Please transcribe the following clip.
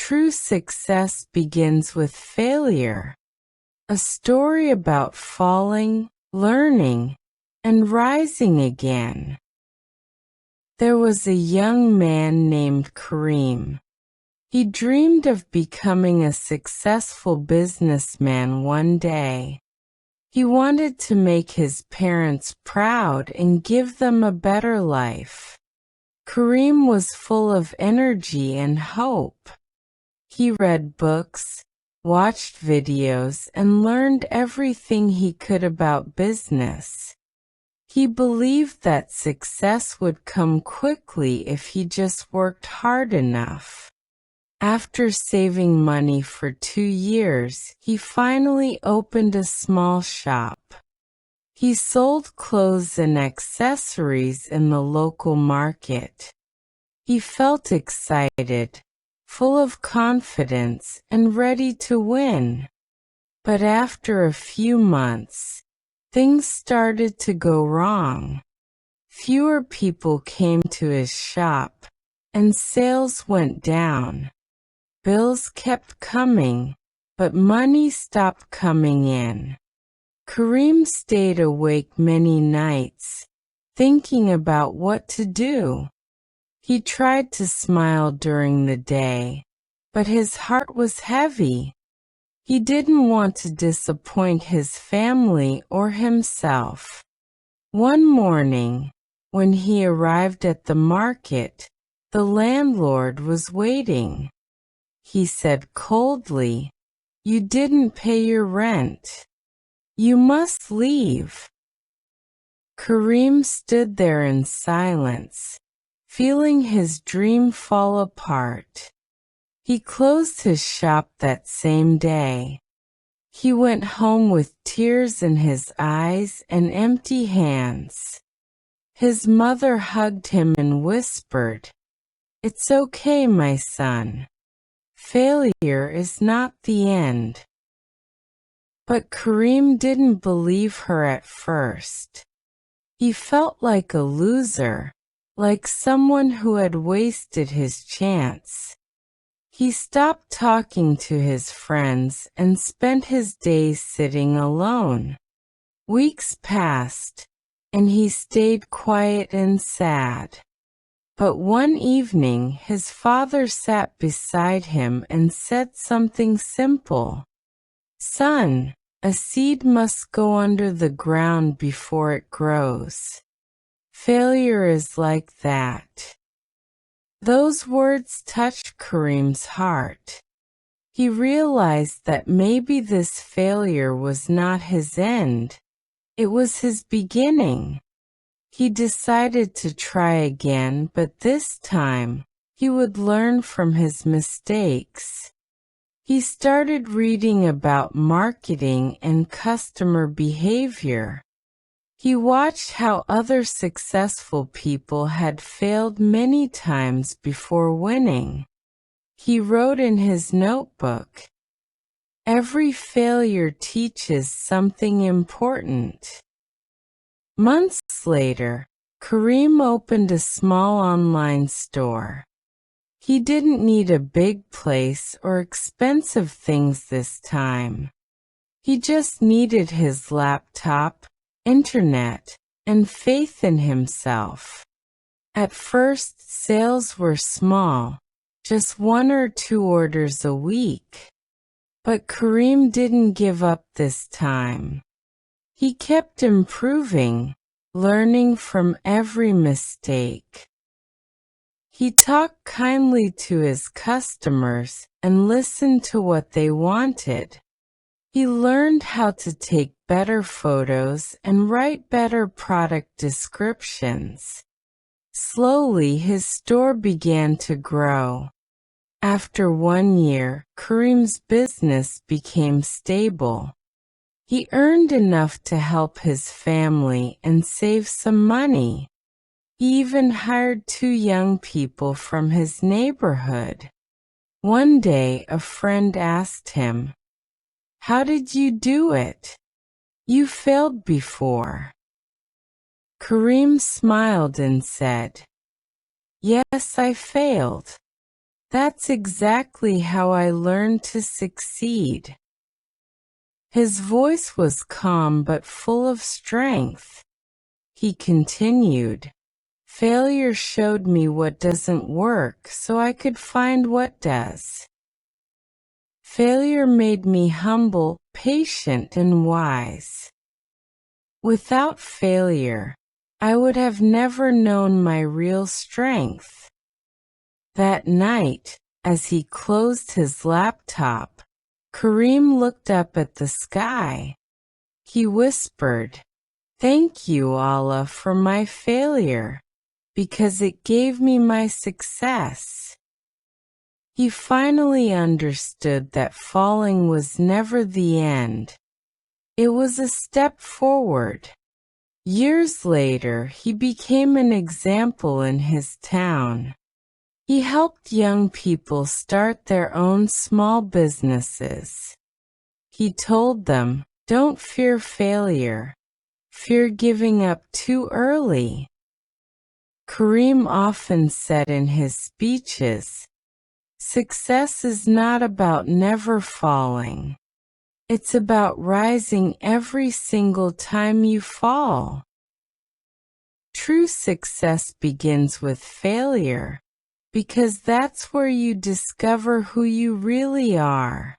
true success begins with failure. A story about falling, learning, and rising again. There was a young man named Kareem. He dreamed of becoming a successful businessman one day. He wanted to make his parents proud and give them a better life. Kareem was full of energy and hope. He read books, watched videos, and learned everything he could about business. He believed that success would come quickly if he just worked hard enough. After saving money for 2 years, he finally opened a small shop. He sold clothes and accessories in the local market. He felt excited, full of confidence, and ready to win. But after a few months, things started to go wrong. Fewer people came to his shop, and sales went down. Bills kept coming, but money stopped coming in. Kareem stayed awake many nights, thinking about what to do. He tried to smile during the day, but his heart was heavy. He didn't want to disappoint his family or himself. One morning, when he arrived at the market, the landlord was waiting. He said coldly, "You didn't pay your rent. You must leave." Kareem stood there in silence, feeling his dream fall apart. He closed his shop that same day. He went home with tears in his eyes and empty hands. His mother hugged him and whispered, "It's okay, my son. Failure is not the end." But Kareem didn't believe her at first. He felt like a loser, like someone who had wasted his chance. He stopped talking to his friends and spent his days sitting alone. Weeks passed, and he stayed quiet and sad. But one evening his father sat beside him and said something simple. "Son, a seed must go under the ground before it grows. Failure is like that." Those words touched Kareem's heart. He realized that maybe this failure was not his end. It was his beginning. He decided to try again, but this time, he would learn from his mistakes. He started reading about marketing and customer behavior. He watched how other successful people had failed many times before winning. He wrote in his notebook, "Every failure teaches something important." Months later, Kareem opened a small online store. He didn't need a big place or expensive things this time. He just needed his laptop, internet, and faith in himself. At first, sales were small, just 1 or 2 orders a week. But Kareem didn't give up this time. He kept improving, learning from every mistake. He talked kindly to his customers and listened to what they wanted. He learned how to take better photos and write better product descriptions. Slowly, his store began to grow. After 1 year, Kareem's business became stable. He earned enough to help his family and save some money. He even hired 2 young people from his neighborhood. One day, a friend asked him, "How did you do it? You failed before." Kareem smiled and said, "Yes, I failed. That's exactly how I learned to succeed." His voice was calm but full of strength. He continued, "Failure showed me what doesn't work so I could find what does. Failure made me humble, patient, and wise. Without failure, I would have never known my real strength." That night, as he closed his laptop, Kareem looked up at the sky. He whispered, "Thank you, Allah, for my failure, because it gave me my success." He finally understood that falling was never the end. It was a step forward. Years later, he became an example in his town. He helped young people start their own small businesses. He told them, "Don't fear failure. Fear giving up too early." Kareem often said in his speeches, "Success is not about never falling. It's about rising every single time you fall." True success begins with failure, because that's where you discover who you really are.